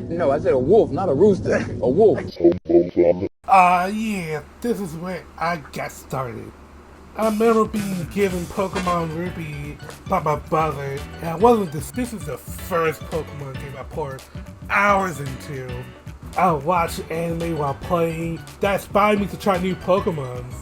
No, I said a wolf, not a rooster. A wolf. Yeah, this is where I got started. I remember being given Pokemon Ruby by my brother, and I wasn't this is the first Pokemon game I poured hours into. I watched anime while playing that inspired me to try new Pokemons.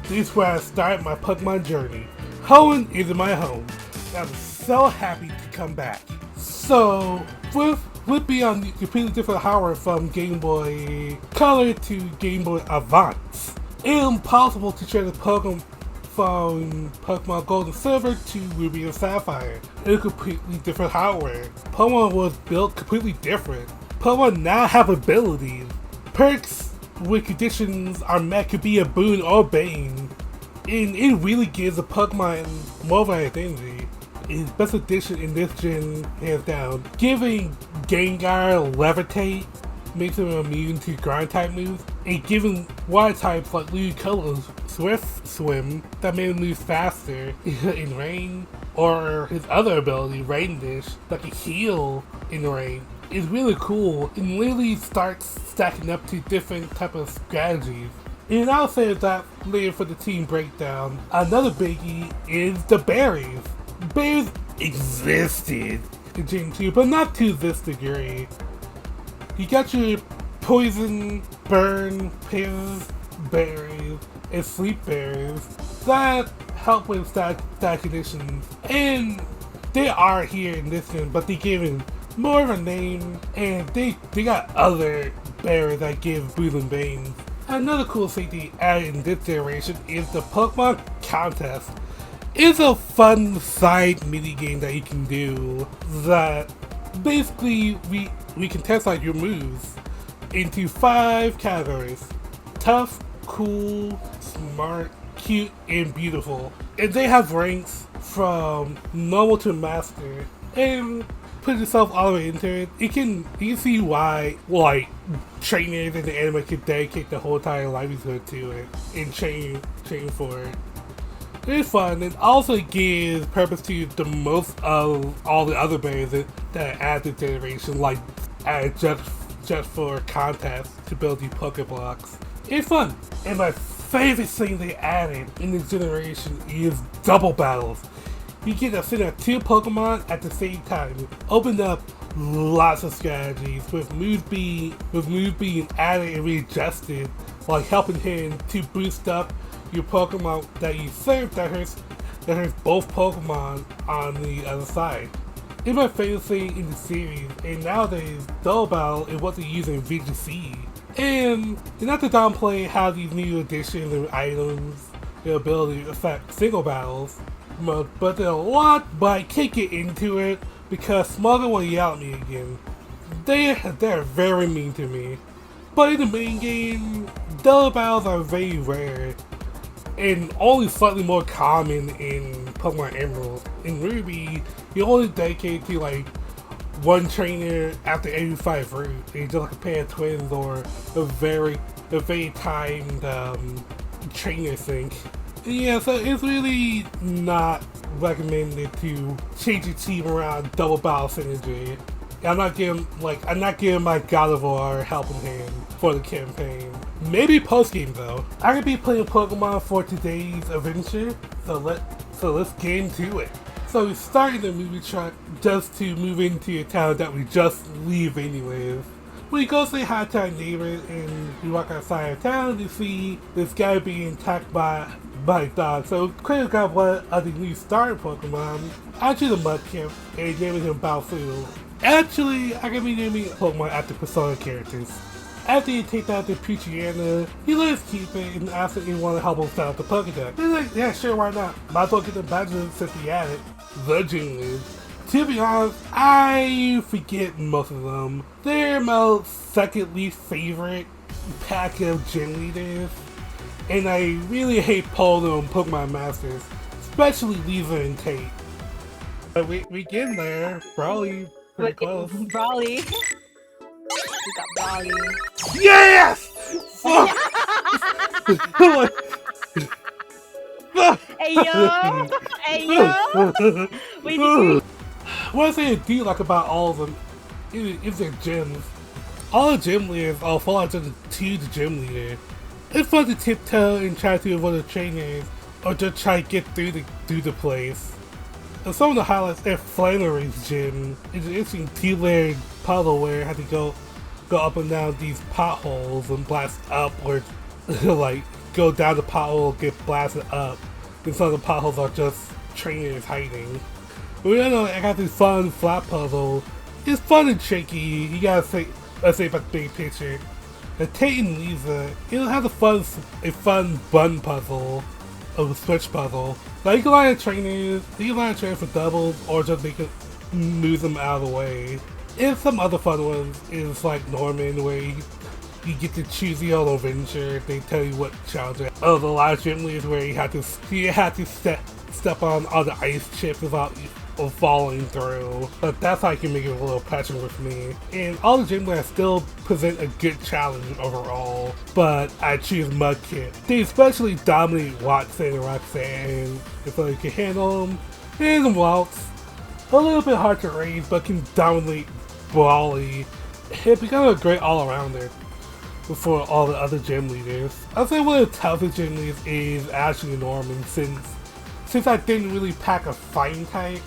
This is where I started my Pokemon journey. Hoenn is my home. I'm so happy to come back. So, with being on completely different hardware from Game Boy Color to Game Boy Advance, it's impossible to share the Pokemon from Pokemon Gold and Silver to Ruby and Sapphire. It's completely different hardware. Pokemon was built completely different. Pokemon now have abilities. Perks with conditions are met could be a boon or bane. And it really gives the Pokemon more of an identity. Its best addition in this gen, hands down. Giving Gengar Levitate makes him immune to ground type moves, and giving water types like Ludicolo Swift Swim that made him move faster in rain, or his other ability, Rain Dish, that can heal in rain, is really cool and really starts stacking up to different type of strategies. And I'll say that later for the team breakdown. Another biggie is the berries. Berries existed in Gen 2, but not to this degree. You got your poison, burn, pills, berries, and sleep berries that help with stat conditions. And they are here in this one, but they give it more of a name, and they got other berries that give Boozing Veins. Another cool thing they added in this generation is the Pokemon Contest. It's a fun side mini game that you can do that basically we can test out your moves into 5 categories: tough, cool, smart, cute, and beautiful. And they have ranks from normal to master. And put yourself all the way into it, you can see why like trainers in the anime could dedicate the whole entire livelihood to it and train for it. It's fun, and also gives purpose to the most of all the other berries that add to generation, like add just for contests to build these Pokeblocks. It's fun, and my favorite thing they added in this generation is double battles. You get to send out 2 Pokemon at the same time. Opened up lots of strategies with moves being added and readjusted, like helping him to boost up your Pokemon that you serve that hurts both Pokemon on the other side. It's my favorite thing in the series, and nowadays Double Battle is what they use in VGC. And not to downplay how these new additions and items and ability affect single battles, but there's a lot, but I can't get into it because Smuggle will yell at me again. They're very mean to me. But in the main game, double battles are very rare and only slightly more common in Pokemon Emerald. In Ruby, you're only dedicated to like one trainer after every 5 routes, and just like a pair of twins or a very timed trainer sync. Yeah, so it's really not recommended to change your team around double battle synergy. I'm not giving my God of War helping hand for the campaign. Maybe post game though. I could be playing Pokemon for today's adventure, so let's get into it. So we start in the movie truck just to move into a town that we just leave anyways. We go say hi to our neighbors and we walk outside of town to see this guy being attacked by a dog. So quickly got one of the new starter Pokemon actually the Mudkip and naming him Balfu. Actually, I can be naming Pokemon after Persona characters. After you take down the Puchiana, he lets us keep it and asks if you want to help him set up the Pokedex. He's like, yeah, sure, why not? Might as well get the badges since he had it. The gym lead. To be honest, I forget most of them. They're my second least favorite pack of gym leaders. And I really hate pulling them Pokemon Masters, especially Lisa and Tate. But we get in there, Brawly, pretty close. Brawly. We got Brawly. Yes! Fuck! Hey yo! Hey yo! Wait, did you? What I say I do like about all of them is their gyms. All the gym leaders all fall into to the gym leader. It's fun to tiptoe and try to avoid the trainers, or just try to get through the place. And some of the highlights at Flannery's gym is an interesting two-layered puzzle where you have to go up and down these potholes and blast up, or like go down the pothole, get blasted up. And some of the potholes are just trainers hiding. We don't know, I got this fun flat puzzle. It's fun and tricky. You gotta say, let's say about the big picture. The Tate and Lisa, it has a fun bun puzzle, a switch puzzle. Like you can line trainers, for doubles, or just make it move them out of the way. And some other fun ones is like Norman, where you get to choose your own adventure. They tell you what challenge. Oh, the last gym leads where you have to step on all the ice chips without falling through. But that's how you can make it a little passion with me. And all the gym leads still present a good challenge overall. But I choose Mudkip. They especially dominate Watson and Roxanne. If you can handle them. And Waltz. A little bit hard to raise, but can dominate Brawly. It becomes a great all-arounder before all the other gym leaders. I'd say one of the toughest gym leaders is Ashley Norman, since I didn't really pack a fighting type,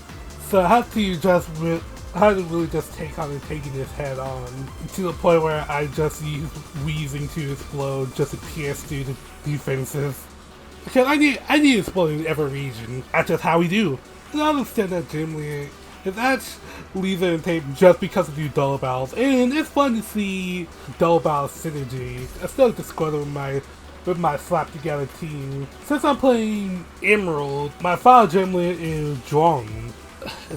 so I had to really just take on and taking this head on, to the point where I just used Wheezing to explode just to pierce through the defenses. Because I need exploding in every region. That's just how we do. And I understand that gym leader is actually Lisa and Tape just because of these double battles, and it's fun to see double battle synergy. I still like to squad with my slap together team. Since I'm playing Emerald, my final gym leader is Drone.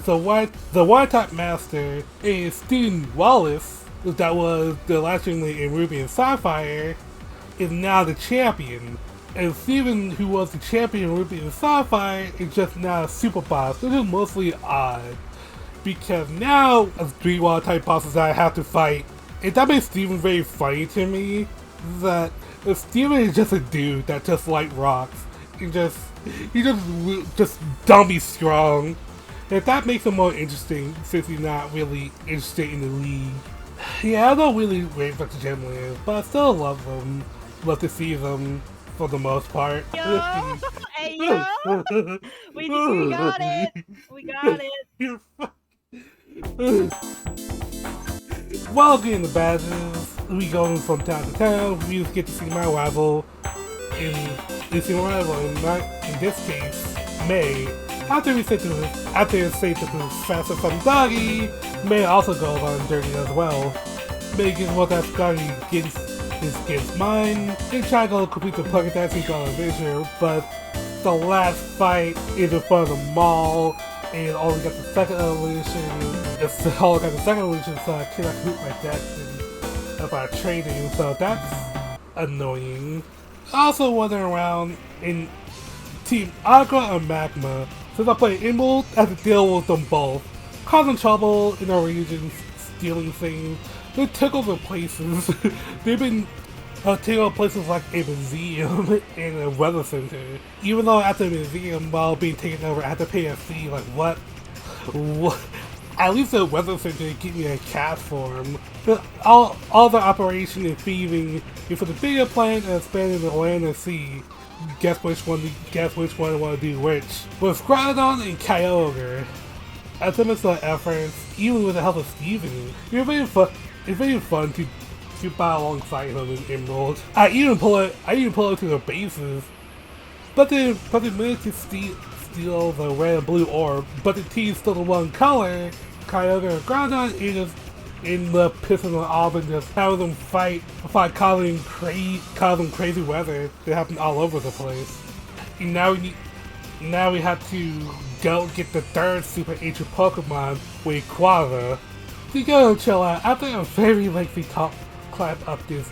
The white type master is Steven Wallace, that was the last gym leader in Ruby and Sapphire, is now the champion. And Steven, who was the champion in Ruby and Sapphire, is just now a super boss, which is mostly odd. Because now, as 3 wild type bosses that I have to fight, and that makes Steven very funny to me, that Steven is just a dude that just like rocks. He just dummy strong. And that makes him more interesting, since he's not really interested in the league. Yeah, I don't really rate much gym leaders, but I still love them. Love to see them. For the most part. Yo! Hey, yo! We got it! We got it! While getting the badges, we go from town to town. We just get to see my rival in this case, May. After we say to the faster from Doggy, May also goes on a journey as well. May gets what that Doggy gets mine. They try to complete the Pocket Dancing on Adventure, but the last fight is in front of the mall, and only got the second evolution. So I cannot complete my Dancing by trading, so that's annoying. Also wandering around in Team Aqua and Magma. Since I play Emerald, I have to deal with them both. Causing trouble in our regions, stealing things. They took over places. They've been taking over places like a museum and a weather center. Even though at the museum, while being taken over, I had to pay a fee. Like, what? At least the weather center give me a cat form. But all the operation and thieving is for the bigger plan and expanding the land and sea. Guess which one I want to do which. With Groudon and Kyogre. As I the efforts, even with the help of Steven, it's very fun to battle alongside him in Emerald. I even pull it to the bases, but they managed to steal the red and blue orb. But the team's still the one color. Kyogre and Groudon just end up pissing them off and just having them fight causing crazy weather that happened all over the place. And now we have to go get the third super ancient Pokemon with Quava. To go chill out after a very lengthy climb up this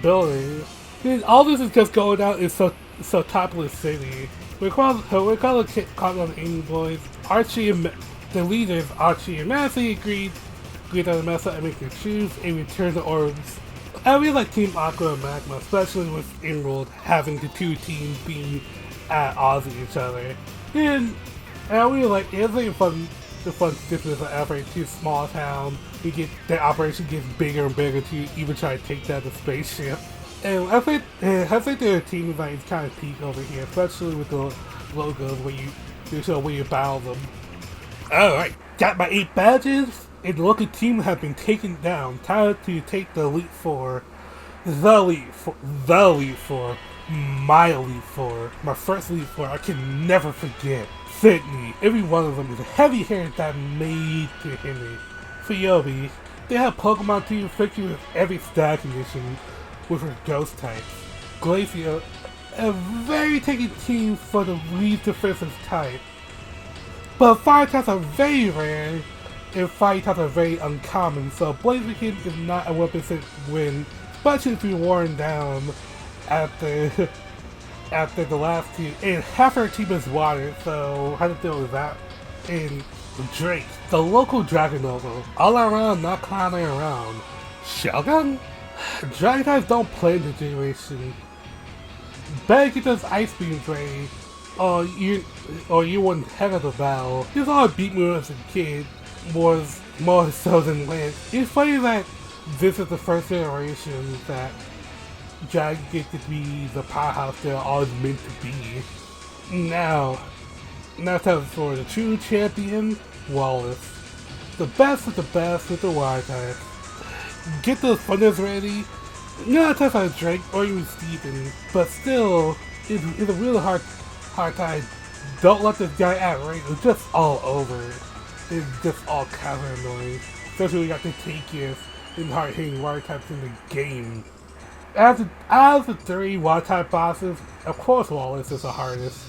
building. And all this is just going out in so topless city. We call the Amy boys. Archie and the leaders, Archie and Massey, agreed on the mess up and make their choose and return the orbs. I really like Team Aqua and Magma, especially with Emerald having the two teams being at odds with each other. And I really like it's really fun the fun stiffness of effort to a small town. That operation gets bigger and bigger to even try to take down the spaceship. And I think their team design is kind of peak over here, especially with the logos when you battle them. Alright, got my 8 badges, and the local team have been taken down. Time to take the Elite Four. The Elite Four. My Elite Four. My first Elite Four I can never forget. Sydney. Every one of them is a heavy hitter that made to Henry. For Yobi, they have Pokemon to affect you with every stat condition with her ghost types. Glacio, a very taking team for the least defensive type. But fire types are very rare, and fire types are very uncommon, so Blaziken is not a 1% win, especially if you're worn down after the last two. And half her team is water, so how to deal with that? And Drake, the local Dragon Noble, all around, not clowning around. Shogun? Dragon types don't play in the generation. Better get those Ice Beams ready, or you wouldn't head of the battle. This all beat me as a kid, more so than Lance. It's funny that this is the first generation that Dragon gets to be the powerhouse they're always meant to be. Now time for the true champion, Wallace. The best of the best with the water type. Get those funnels ready. Not just like Drake or even Steven, but still, it's a really hard time. Don't let this guy act right. It's just all over. It's just all kind of annoying. Especially when you got the takiest and hard-hitting water types in the game. Out of the 3 water type bosses, of course Wallace is the hardest.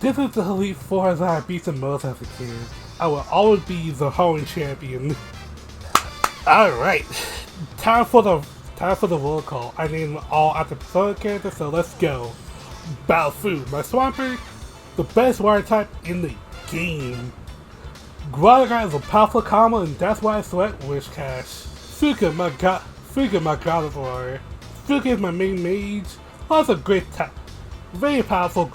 This is the Elite Four that I beat the most as a kid. I will always be the hoenn champion. Alright, time for the roll call. I named them all after Persona characters, so let's go. Baofu, my Swampert, the best water type in the game. Guadagar is a powerful combo, and that's why I select Wish Cash. Fuka, my god of war. Fuka is my main mage. Also great type. Very powerful,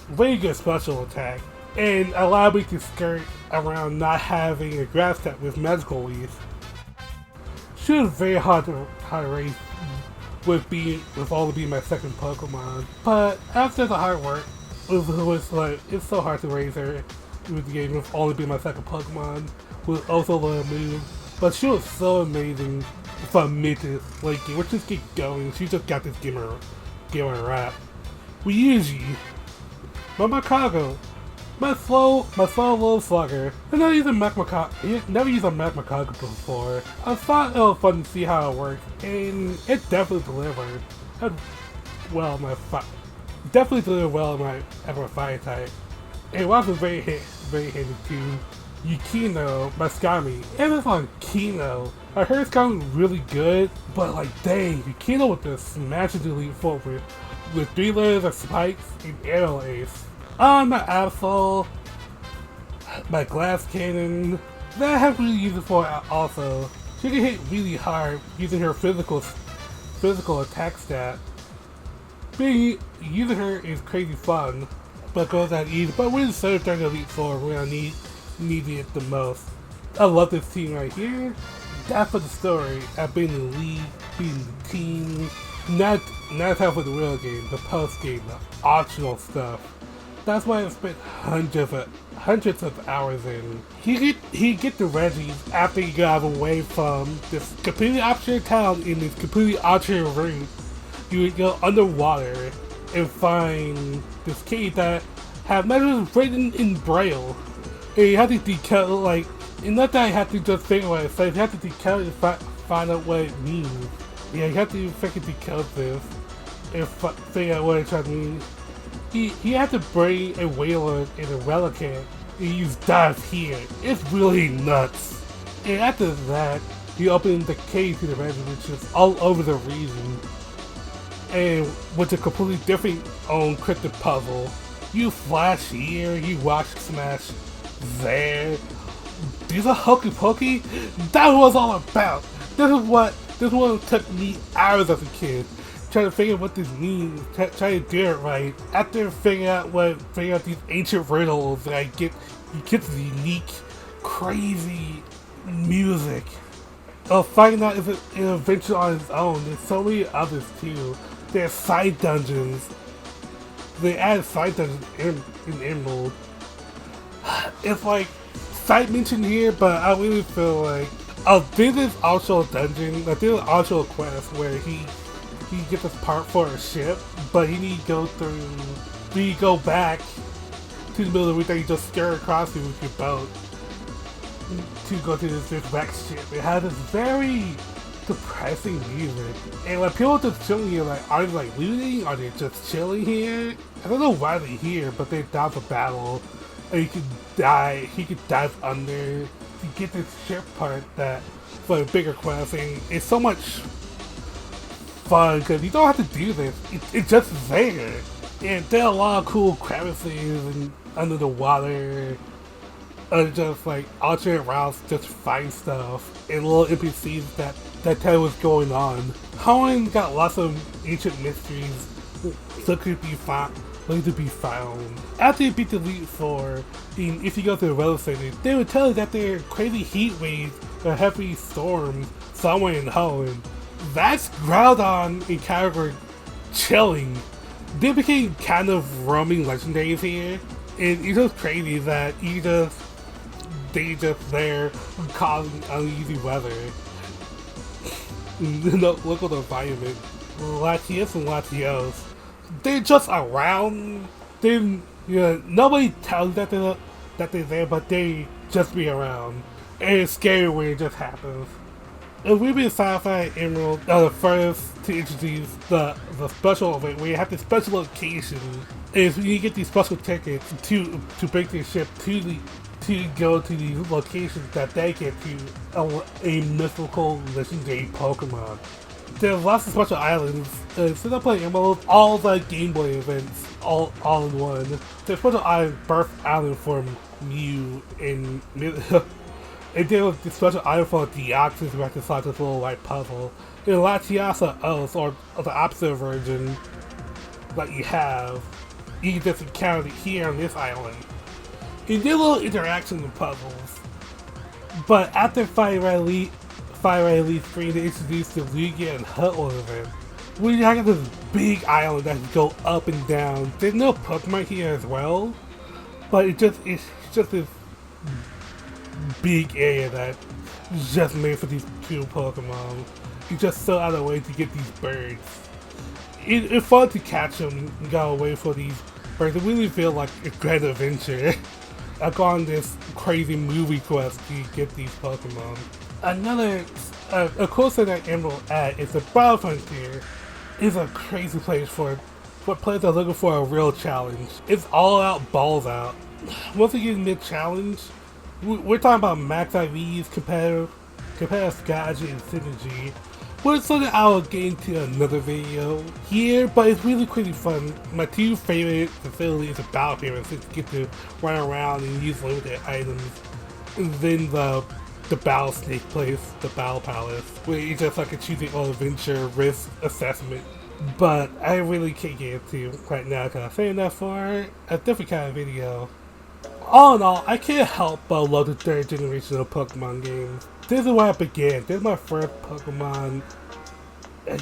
very good special attack. And allow me to skirt around not having a grass type with magical leaf. She was very hard to raise with all to be my second Pokemon. But after the hard work, it's so hard to raise her with the game with only being my second Pokemon, with also the move. But she was so amazing from mid to late game. Let's just keep going. She just got this game a wrap. Ryuji, my Makago, my slow little slugger. I never used a Makago before. I thought it was fun to see how it works, and it definitely delivered. Definitely delivered well in my fire type. It was very handy too. Yukino, my Skami, and it's on Kino. I heard it's gotten really good, but like dang, Yukino with the smashing Elite Four with 3 layers of spikes and arrow ace. My Absol, my Glass Cannon, that I have really used it for also. She can hit really hard using her physical attack stat. Using her is crazy fun, but goes that easy. But we're so during Elite Four when I need it the most. I love this team right here. That's for the story. I've been in the league, beating the team. Not time for the real game, the post game, the optional stuff. That's why I spent hundreds of hours in. He get the Reggies after he got away from this completely optional town in this completely alternate route. You would go underwater and find this cave that have messages written in Braille. And you have to decode, and not that I have to just figure what it says, you have to decode it and find out what it means. Yeah, you have to freaking decode this and figure out what it's trying to mean. He had to bring a Whaler and a Relicanth and use dives here. It's really nuts. And after that, he opened the cave to the Reggie, which is all over the region. And with a completely different own cryptic puzzle. You flash here, you watch smash there. These are hokey pokey. That was all about. This is what took me hours as a kid. Trying to figure out what this means, trying to do it right. After figuring out these ancient riddles, and you get the crazy music. Finding out if an adventure on its own. There's so many others too. There's side dungeons. They added side dungeons in Emerald. It's like side mention here, but I really feel like this is also a dungeon. Like there's also a quest where he gets this part for a ship, but he need to go through. You go back to the middle of the week that you just scare across it with your boat to go to this wrecked ship. It has this very depressing music, and like people just chilling here, like are they like looting? Are they just chilling here? I don't know why they're here, but they're down for battle, and you can die. He could dive under to get this ship part that for a bigger quest, and it's so much fun because you don't have to do this. It's just there, and there are a lot of cool crevices and under the water. Just like alternate routes, just find stuff, and little NPCs that tell you what's going on. Hoenn got lots of ancient mysteries that could be found. After you beat the Elite Four, and if you go to the weather center, they would tell you that there are crazy heat waves or heavy storms somewhere in Hoenn. That's Groudon and Kyogre chilling. They became kind of roaming legendaries here, and it's just crazy that they just there causing uneasy weather. No, look at the environment. Latios and Latios, they're just around. Nobody tells that they're there, but they just be around. And it's scary when it just happens. And we've been Sci-Fi Emerald the first to introduce the special event where you have the special location. Is you get these special tickets to break their ship to go to these locations that they get to a mythical legendary Pokemon. There's lots of special islands. Since I play Emerald, all the Game Boy events all in one. There's special island, Birth Island for Mew and and there was this special island for Deoxys where I can solve this little white puzzle. In Latias Oath, or the opposite version that you have, you can just encounter it here on this island. And there are little interactions and puzzles. But after Fire Elite 3, they introduced the Lugia and Hutland event. We have this big island that can go up and down. There's no Pokemon here as well, but it's just this big area that's just made for these two Pokemon. You just so out of the way to get these birds. It's fun to catch them and go away for these birds. It really feels like a great adventure. I've gone this crazy movie quest to get these Pokemon. Another, a closer that Emerald at is the Battle Frontier. It's a crazy place for players that are looking for a real challenge. It's all out, balls out. Once you get mid-challenge, we're talking about max IVs, competitive strategy, and synergy. But it's something I will get into another video here, but it's really pretty fun. My two favorite facilities are Battle Pyramids, since you get to run around and use limited items. And then the Battle Snake place, the Battle Palace, where you just like a choosing all adventure risk assessment. But I really can't get into right now because I'm saying that for a different kind of video. All in all, I can't help but love the third generation of Pokemon games. This is where I began. This is my first Pokemon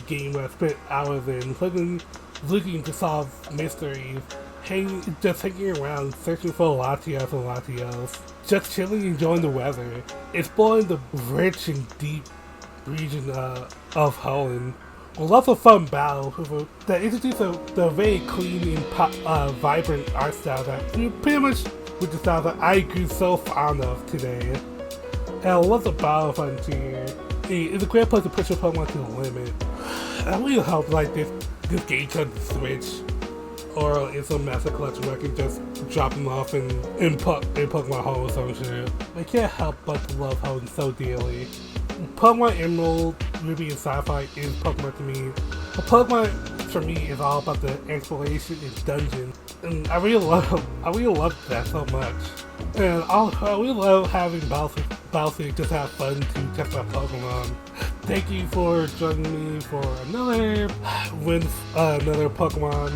game where I spent hours in, looking to solve mysteries, just hanging around, searching for Latios and Latios, just chilling, enjoying the weather, exploring the rich and deep region of Hoenn. Lots of fun battles that introduce the very clean and vibrant art style that pretty much with the style that I grew so fond of today. And I love the Battle Frontier. It's a great place to push your Pokemon to the limit. I really hope like this game comes to Switch or in some Master Collection where I can just drop them off in Pokemon Home or some shit. I can't help but to love Hoenn so dearly. Pokemon Emerald, Ruby, and Sapphire is Pokemon to me. But Pokemon for me is all about the exploration and dungeons, and I really love that so much. And I really love having Bowser just have fun to catch my Pokemon. Thank you for joining me for another Pokemon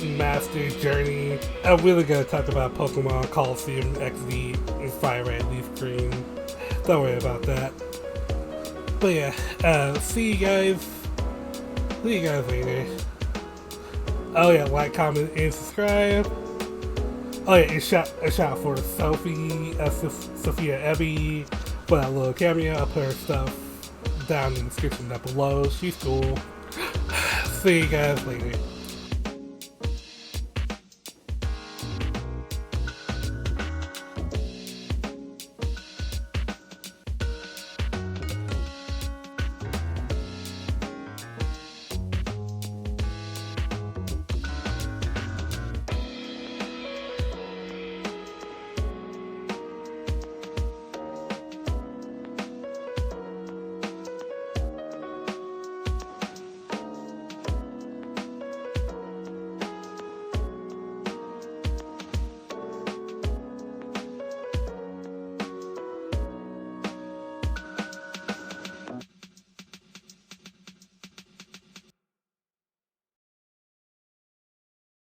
Master Journey. I'm really gonna talk about Pokemon Coliseum XD and Fire Red Leaf Green. Don't worry about that. But yeah, see you guys later. Oh yeah, like, comment, and subscribe. Oh yeah, a shout for Sophie, Sophia Ebby, for that little cameo. I'll put her stuff down in the description down below. She's cool. See you guys later.